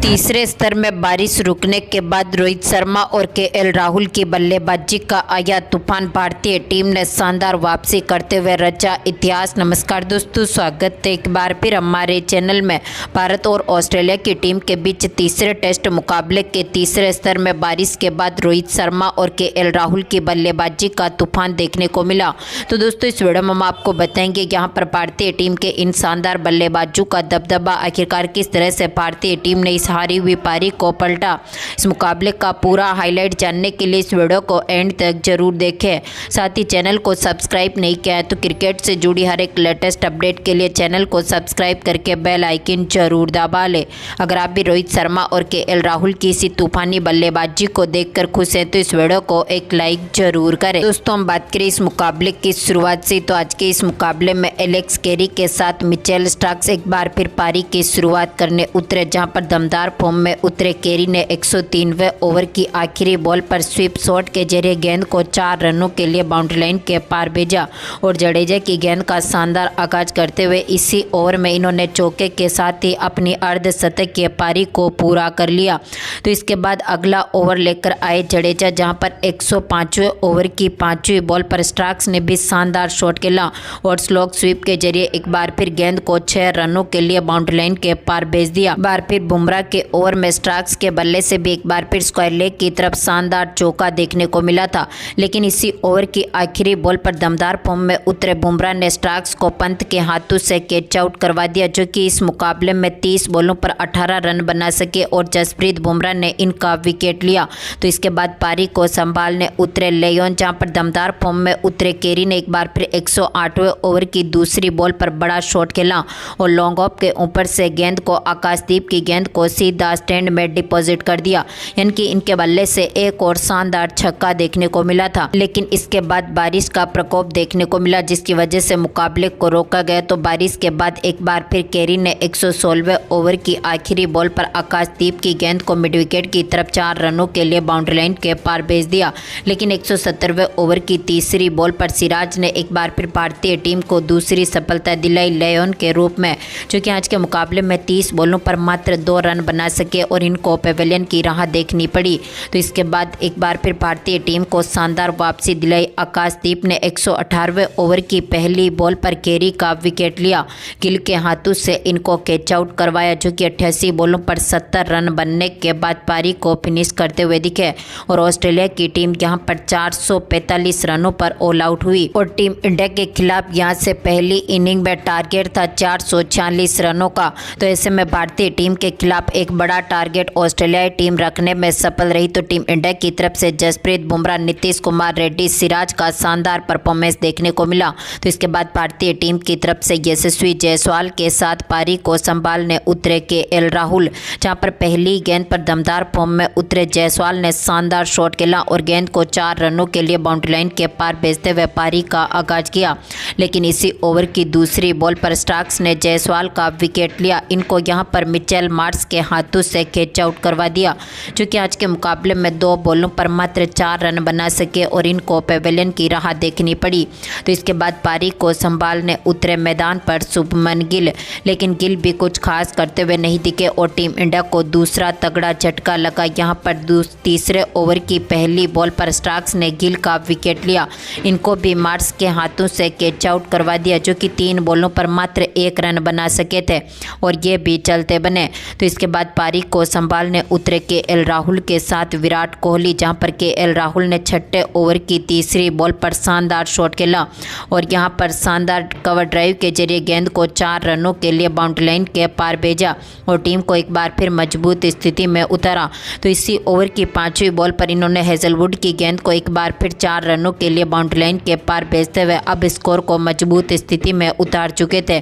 तीसरे स्तर में बारिश रुकने के बाद रोहित शर्मा और केएल राहुल की बल्लेबाजी का आया तूफान। भारतीय टीम ने शानदार वापसी करते हुए रचा इतिहास। नमस्कार दोस्तों, स्वागत है एक बार फिर हमारे चैनल में। भारत और ऑस्ट्रेलिया की टीम के बीच तीसरे टेस्ट मुकाबले के तीसरे स्तर में बारिश के बाद रोहित शर्मा और केएल राहुल की बल्लेबाजी का तूफान देखने को मिला। तो दोस्तों, इस वीडियो में हम आपको बताएंगे यहाँ पर भारतीय टीम के इन शानदार बल्लेबाजों का दबदबा आखिरकार किस तरह से भारतीय टीम ने इस हारी हुई पारी को पलटा। इस मुकाबले का पूरा हाईलाइट जानने के लिए इस वीडियो को एंड तक जरूर देखें। साथ ही चैनल को सब्सक्राइब नहीं किया है तो क्रिकेट से जुड़ी हर एक लेटेस्ट अपडेट के लिए चैनल को सब्सक्राइब करके बेल आइकन जरूर दबा लें। अगर आप भी रोहित शर्मा और केएल राहुल की इसी तूफानी बल्लेबाजी को देखकर खुश हैं तो इस वीडियो को एक लाइक जरूर करें। दोस्तों, हम बात करें इस मुकाबले की शुरुआत से, तो आज के इस मुकाबले में एलेक्स कैरी के साथ मिचेल स्टार्क एक बार फिर पारी की शुरुआत करने उतरे, जहां पर दमदार फॉर्म में उतरे कैरी ने 103वें ओवर की आखिरी बॉल पर स्वीप शॉट के जरिए गेंद को 4 रनों के लिए बाउंड्री लाइन के पार भेजा और जडेजा की गेंद का शानदार आगाज करते हुए इसी ओवर में इन्होंने चौके के साथ ही अपनी अर्धशतकीय पारी को पूरा कर लिया। तो इसके बाद अगला ओवर लेकर आए जडेजा, जहां पर 105वें ओवर की 5वीं बॉल पर स्टार्क्स ने भी शानदार शॉट खेला और स्लॉग स्वीप के जरिए एक बार फिर गेंद को 6 रनों के लिए बाउंड्री लाइन के पार भेज दिया। बार फिर बुमराह के ओवर में स्टार्क्स के बल्ले से भी एक बार फिर स्क्वायर लेग की तरफ शानदार चौका देखने को मिला था, लेकिन इसी ओवर की आखिरी बॉल पर दमदार फॉर्म में उतरे बुमराह ने स्टार्क्स को पंत के हाथों से कैच आउट करवा दिया, जो कि इस मुकाबले में 30 बॉलों पर 18 रन बना सके और जसप्रीत बुमराह ने इनका विकेट लिया। तो इसके बाद पारी को संभालने उतरे लियोन, जहां पर दमदार फॉर्म में उतरे कैरी ने एक बार फिर 108वें ओवर की दूसरी बॉल पर बड़ा शॉट खेला और लॉन्ग ऑफ के ऊपर से गेंद को आकाशदीप की गेंद को सीधा स्टैंड में डिपॉजिट कर दिया, यानी कि इनके बल्ले से एक और शानदार छक्का देखने को मिला था। लेकिन इसके बाद बारिश का प्रकोप देखने को मिला, जिसकी वजह से मुकाबले को रोका गया। तो बारिश के बाद एक बार फिर कैरी ने 116वें ओवर की आखिरी बॉल पर आकाशदीप की गेंद को मिड विकेट की तरफ 4 रनों के लिए बाउंड्री लाइन के पार भेज दिया। लेकिन 170वें ओवर की तीसरी बॉल पर सिराज ने एक बार फिर भारतीय टीम को दूसरी सफलता दिलाई लियोन के रूप में, जो कि आज के मुकाबले में 30 बॉलों पर मात्र 2 रन बना सके और इनको पेवेलियन की राह देखनी पड़ी। तो इसके बाद एक बार फिर भारतीय टीम को शानदार वापसी दिलाई। आकाशदीप ने 118वें ओवर की पहली बॉल पर कैरी का विकेट लिया, गिल के हाथों से इनको कैच आउट करवाया, जो कि 88 बॉलों पर 70 रन बनने के बाद पारी को फिनिश करते हुए दिखे और ऑस्ट्रेलिया की टीम यहां पर 445 रनों पर ऑल आउट हुई और टीम इंडिया के खिलाफ यहां से पहली इनिंग में टारगेट था 446 रनों का। तो ऐसे में भारतीय टीम के खिलाफ एक बड़ा टारगेट ऑस्ट्रेलियाई टीम रखने में सफल रही। तो टीम इंडिया की तरफ से जसप्रीत बुमराह, नीतीश कुमार रेड्डी, सिराज का शानदार परफॉर्मेंस देखने को मिला। तो इसके बाद भारतीय टीम की तरफ से यशस्वी जायसवाल के साथ पारी को संभालने उतरे केएल राहुल, जहां पर पहली गेंद पर दमदार फॉर्म में उतरे जायसवाल ने शानदार शॉट खेला और गेंद को 4 रनों के लिए बाउंड्री लाइन के पार भेजते हुए पारी का आगाज किया। लेकिन इसी ओवर की दूसरी बॉल पर स्टार्क्स ने जायसवाल का विकेट लिया, इनको यहां पर मिचेल मार्श के हाथों से कैच आउट करवा दिया, जो कि आज के मुकाबले में 2 बॉलों पर मात्र 4 रन बना सके और इनको पेवेलियन की राह देखनी पड़ी। तो इसके बाद पारी को संभालने उतरे मैदान पर शुभमन गिल, लेकिन गिल भी कुछ खास करते हुए नहीं दिखे और टीम इंडिया को दूसरा तगड़ा झटका लगा। यहां पर तीसरे ओवर की पहली बॉल पर स्टार्क्स ने गिल का विकेट लिया, इनको भी मार्श के हाथों से कैच आउट करवा दिया, जो कि 3 बॉलों पर मात्र 1 रन बना सके थे और ये भी चलते बने। तो इसके बाद पारी को संभालने उतरे केएल राहुल के साथ विराट कोहली, जहां पर केएल राहुल ने 6ठे ओवर की तीसरी बॉल पर शानदार शॉट खेला और यहां पर शानदार कवर ड्राइव के जरिए गेंद को 4 रनों के लिए बाउंड्री लाइन के पार भेजा और टीम को एक बार फिर मजबूत स्थिति में उतारा। तो इसी ओवर की 5वीं बॉल पर इन्होंने हेजलवुड की गेंद को एक बार फिर 4 रनों के लिए बाउंड्री लाइन के पार भेजते हुए अब स्कोर को मजबूत स्थिति में उतार चुके थे।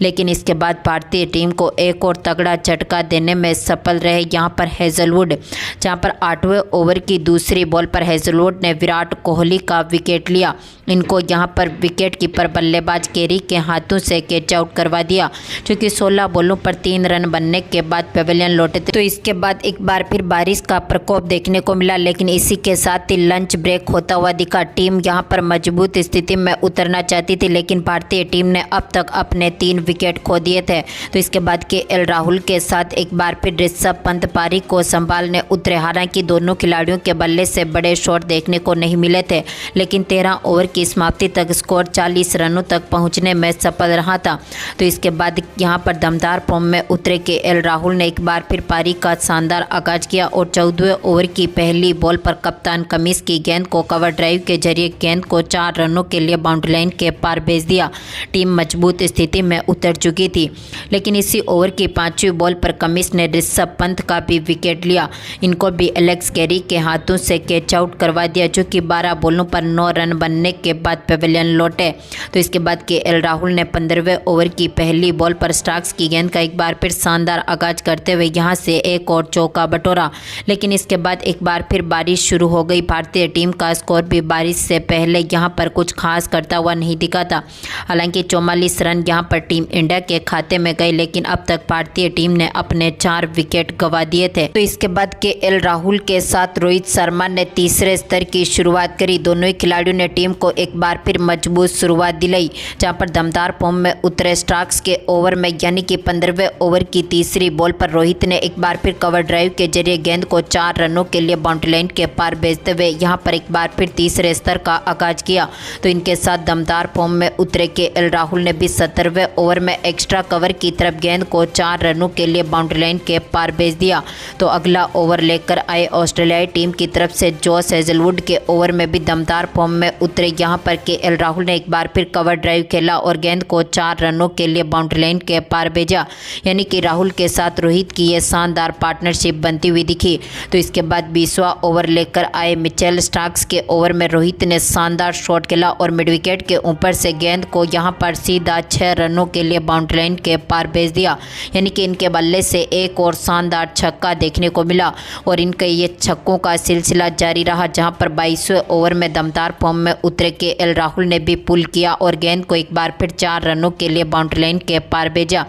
लेकिन इसके बाद भारतीय टीम को एक और तगड़ा झटका देने में सफल रहे यहां पर हेजलवुड, जहां पर 8वें ओवर की दूसरी बॉल पर हेजलवुड ने विराट कोहली का विकेट लिया, इनको यहां पर विकेट कीपर बल्लेबाज कैरी के हाथों से कैच आउट करवा दिया, जो कि 16 बॉलों पर 3 रन बनने के बाद पेवेलियन लौटे थे। तो इसके बाद एक बार फिर बारिश का प्रकोप देखने को मिला, लेकिन इसी के साथ ही लंच ब्रेक होता हुआ दिखा। टीम यहां पर मजबूत स्थिति में उतरना चाहती थी, लेकिन भारतीय टीम ने अब तक अपने 3 विकेट खो दिए थे। तो इसके बाद केएल राहुल के साथ एक बार फिर ऋषभ पंत पारी को संभालने उतरे। हालांकि दोनों खिलाड़ियों के बल्ले से बड़े शॉट देखने को नहीं मिले थे, लेकिन 13 ओवर की समाप्ति तक स्कोर 40 रनों तक पहुंचने में सफल रहा था। तो इसके बाद यहां पर दमदार फॉर्म में उतरे केएल राहुल ने एक बार फिर पारी का शानदार आगाज किया और 14वें ओवर की पहली बॉल पर कप्तान कमिंस की गेंद को कवर ड्राइव के जरिए गेंद को 4 रनों के लिए बाउंड्री लाइन के पार भेज दिया। टीम मजबूत स्थिति में उतर चुकी थी, लेकिन इसी ओवर की 5वीं बॉल पर कमिंस ने ऋषभ पंत का भी विकेट लिया। इनको भी एलेक्स कैरी के हाथों से कैच आउट करवा दिया, जो कि 12 बॉलों पर 9 रन बनने के बाद पवेलियन लौटे। तो इसके बाद केएल राहुल ने 15वें ओवर की पहली बॉल पर स्टार्क्स की गेंद का एक बार फिर शानदार आगाज करते हुए यहां से एक और चौका बटोरा, लेकिन इसके बाद एक बार फिर बारिश शुरू हो गई। भारतीय टीम का स्कोर भी बारिश से पहले यहां पर कुछ खास करता हुआ नहीं दिखा था। हालांकि 44 रन यहां पर टीम इंडिया के खाते में गए, लेकिन अब तक भारतीय टीम ने अपने 4 विकेट गंवा दिए थे। तो इसके बाद केएल राहुल के साथ रोहित शर्मा ने तीसरे स्तर की शुरुआत करी। दोनों ही खिलाड़ियों ने टीम को एक बार फिर मजबूत शुरुआत दिलाई, जहां पर दमदार फॉर्म में उतरे स्टार्क्स के ओवर में यानी कि 15वें ओवर की तीसरी बॉल पर रोहित ने एक बार फिर कवर ड्राइव के जरिए गेंद को 4 रनों के लिए बाउंड्री लाइन के पार भेजते हुए यहां पर एक बार फिर तीसरे स्तर का आगाज किया। तो इनके साथ दमदार फॉर्म में उतरे केएल राहुल ने भी 17वें ओवर में एक्स्ट्रा कवर की तरफ गेंद को 4 रनों के लिए बाउंड्री लाइन के पार भेज दिया। तो अगला ओवर लेकर आए ऑस्ट्रेलियाई टीम की तरफ से जॉस हेजलवुड के ओवर में भी दमदार फॉर्म में उतरे। यहां पर केएल राहुल ने एक बार फिर कवर ड्राइव खेला और गेंद को 4 रनों के लिए बाउंड्री लाइन के पार भेजा, यानी कि राहुल के साथ रोहित की यह शानदार पार्टनरशिप बनती हुई दिखी। तो इसके बाद 20वां ओवर लेकर आए मिचेल स्टार्क्स के ओवर में रोहित ने शानदार शॉट खेला और मिड विकेट के ऊपर से गेंद को यहां पर सीधा 6 रनों के लिए बाउंड्री लाइन के पार भेज दिया, यानी कि इनके बल्ले से एक और शानदार छक्का देखने को मिला और इनके ये छक्कों का सिलसिला जारी रहा। जहां पर 22वें ओवर में दमदार फॉर्म में उतरे केएल राहुल ने भी पुल किया और गेंद को एक बार फिर 4 रनों के लिए बाउंड्री लाइन के पार भेजा।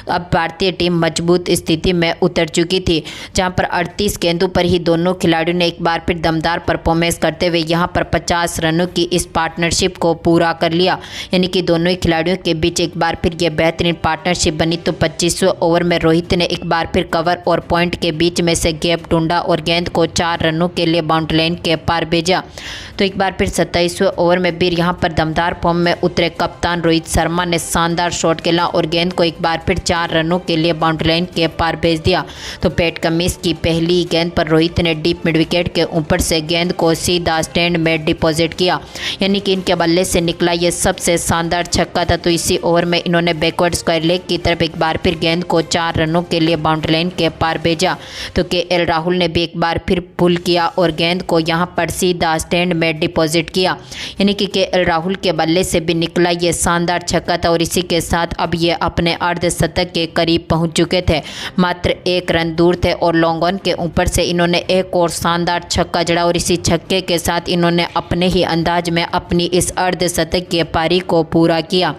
अब भारतीय टीम मजबूत स्थिति में उतर चुकी थी, जहां पर 38 गेंदों पर ही दोनों खिलाड़ियों ने एक बार फिर दमदार परफॉर्मेंस करते हुए यहां पर 50 रनों की इस पार्टनरशिप को पूरा कर लिया, यानी कि दोनों ही खिलाड़ियों के बीच एक बार फिर यह बेहतरीन पार्टनरशिप बनी। तो 25वें ओवर में रोहित ने एक बार फिर कवर और पॉइंट के बीच में से गैप ढूंढा और गेंद को 4 रनों के लिए बाउंड्री लाइन के पार भेजा। तो एक बार फिर 27वें ओवर में भी यहां पर दमदार फॉर्म में उतरे कप्तान रोहित शर्मा ने शानदार शॉट खेला और गेंद को एक बार फिर 4 रनों के लिए बाउंड्री लाइन के पार भेज दिया। तो पैट कमिंस की पहली गेंद पर रोहित ने डीप मिड विकेट के ऊपर से गेंद को सीधा स्टैंड में डिपॉजिट किया, यानी कि इनके बल्ले से निकला यह सबसे शानदार छक्का था। तो इसी ओवर में इन्होंने बैकवर्ड स्क्वायर लेग की तरफ एक बार फिर गेंद को 4 रनों के लिए बाउंड्री लाइन के पार भेजा। तो केएल राहुल ने भी एक बार फिर पुल किया और गेंद को यहां पर सीधा स्टैंड में डिपॉजिट किया, यानी कि केएल राहुल के बल्ले से भी निकला यह शानदार छक्का था और इसी के साथ अब ये अपने अर्धशतक के करीब पहुंच चुके थे। मात्र 1 रन दूर थे और लॉन्ग ऑन के ऊपर से इन्होंने एक और शानदार छक्का जड़ा और इसी छक्के के साथ इन्होंने अपने ही अंदाज में अपनी इस अर्धशतक की पारी को पूरा किया,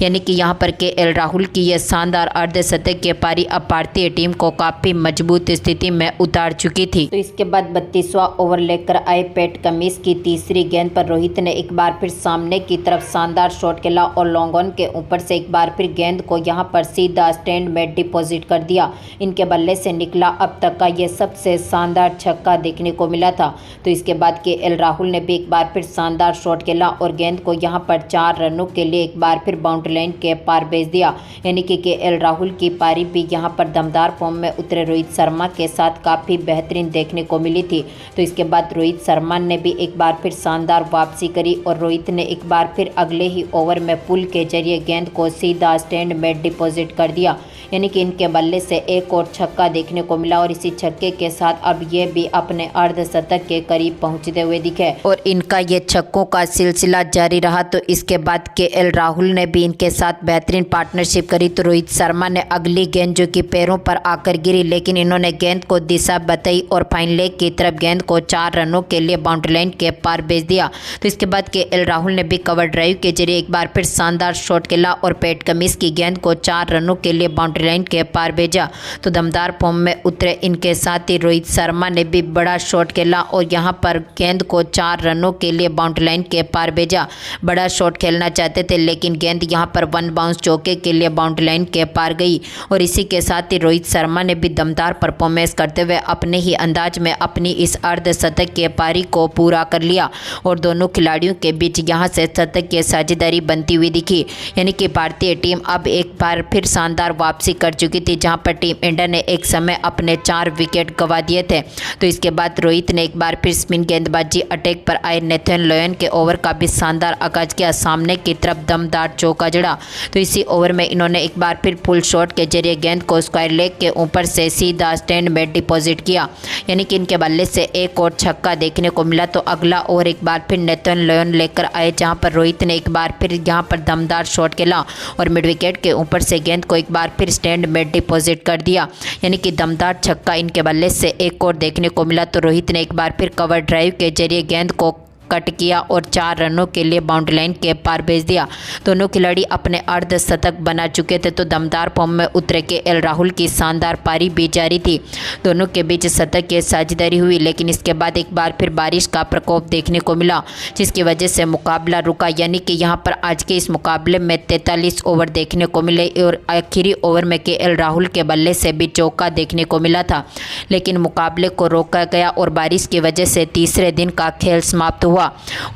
यानी कि यहां पर केएल राहुल की यह शानदार अर्धशतक की पारी अब भारतीय टीम को काफ़ी मजबूत स्थिति में उतार चुकी थी। तो इसके बाद 32वां ओवर लेकर आए पैट कमिंस की तीसरी गेंद पर रोहित ने एक बार फिर सामने की तरफ शानदार शॉट खेला और लॉन्ग ऑन के ऊपर से एक बार फिर गेंद को यहां पर सीधा स्टैंड में डिपॉजिट कर दिया। इनके बल्ले से निकला अब तक का यह सबसे शानदार छक्का देखने को मिला था। तो इसके बाद केएल राहुल ने भी एक बार फिर शानदार शॉट खेला और गेंद को यहां पर 4 रनों के लिए एक बार फिर बाउंड्री लाइन के पार भेज दिया, यानी कि केएल राहुल की पारी भी यहां पर दमदार फॉर्म में उतरे रोहित शर्मा के साथ काफ़ी बेहतरीन देखने को मिली थी। तो इसके बाद रोहित शर्मा ने भी एक बार फिर शानदार वापसी करी और रोहित ने एक बार फिर अगले ही ओवर में पुल के जरिए गेंद को सीधा स्टैंड में डिपॉजिट कर दिया, यानी कि इनके बल्ले से एक और छक्का देखने को मिला और इसी छक्के के साथ अब ये भी अपने अर्धशतक के करीब पहुंचते हुए दिखे और इनका ये छक्कों का सिलसिला जारी रहा। तो इसके बाद केएल राहुल ने भी इनके साथ बेहतरीन पार्टनरशिप करी। तो रोहित शर्मा ने अगली गेंद जो कि पैरों पर आकर गिरी, लेकिन इन्होंने गेंद को दिशा बताई और फाइन लेग की तरफ गेंद को 4 रनों के लिए बाउंड्री लाइन के पार भेज दिया। तो इसके बाद केएल राहुल ने भी कवर ड्राइव के जरिए एक बार फिर शानदार शॉट खेला और पैट कमिंस की गेंद को 4 रनों के लिए बाउंड्री लाइन के पार भेजा तो दमदार फॉर्म में उतरे इनके साथ ही रोहित शर्मा ने भी बड़ा शॉट खेला और यहां पर गेंद को 4 रनों के लिए बाउंड्री लाइन के पार भेजा। बड़ा शॉट खेलना चाहते थे लेकिन गेंद यहां पर 1 बाउंस चौके के लिए बाउंड्री लाइन के पार गई और इसी के साथ ही रोहित शर्मा ने भी दमदार परफॉर्मेंस करते हुए अपने ही अंदाज में अपनी इस अर्धशतक के पारी को पूरा कर लिया और दोनों खिलाड़ियों के बीच यहां से शतक की साझेदारी बनती हुई दिखी। यानी कि भारतीय टीम अब एक बार फिर शानदार वापसी कर चुकी थी, जहां पर टीम इंडिया ने एक समय अपने 4 विकेट गंवा दिए थे। तो इसके बाद रोहित ने एक बार फिर स्पिन गेंदबाजी अटैक पर आए नेथन लियोन के ओवर का भी शानदार आगाज किया, सामने की तरफ दमदार चौका जड़ा। तो इसी ओवर में इन्होंने एक बार फिर फुल शॉट के जरिए गेंद को स्क्वायर लेग के ऊपर से सीधा स्टैंड में डिपॉजिट किया। यानी कि इनके बल्ले से एक और छक्का देखने को मिला। तो अगला ओवर एक बार फिर नेथन लियोन लेकर आए, जहां पर रोहित ने एक बार फिर यहां पर दमदार शॉट खेला और मिड विकेट के ऊपर से गेंद को एक बार फिर स्टैंड में डिपॉजिट कर दिया। यानी कि दमदार छक्का इनके बल्ले से एक और देखने को मिला। तो रोहित ने एक बार फिर कवर ड्राइव के जरिए गेंद को कट किया और 4 रनों के लिए बाउंड्री लाइन के पार भेज दिया। दोनों खिलाड़ी अपने अर्धशतक बना चुके थे। तो दमदार फॉर्म में उतरे केएल राहुल की शानदार पारी भी जारी थी। दोनों के बीच शतक की साझेदारी हुई लेकिन इसके बाद एक बार फिर बारिश का प्रकोप देखने को मिला, जिसकी वजह से मुकाबला रुका। यानी कि यहाँ पर आज के इस मुकाबले में 43 ओवर देखने को मिले और आखिरी ओवर में केएल राहुल के बल्ले से भी चौका देखने को मिला था, लेकिन मुकाबले को रोका गया और बारिश की वजह से तीसरे दिन का खेल समाप्त हुआ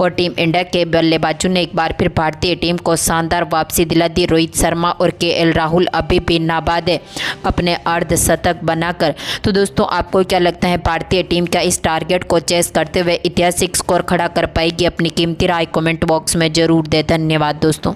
और टीम इंडिया के बल्लेबाजों ने एक बार फिर भारतीय टीम को शानदार वापसी दिला दी। रोहित शर्मा और केएल राहुल अभी भी नाबाद है अपने अर्धशतक बनाकर। तो दोस्तों, आपको क्या लगता है, भारतीय टीम क्या इस टारगेट को चेस करते हुए ऐतिहासिक स्कोर खड़ा कर पाएगी? अपनी कीमती राय कमेंट बॉक्स में जरूर दें। धन्यवाद दोस्तों।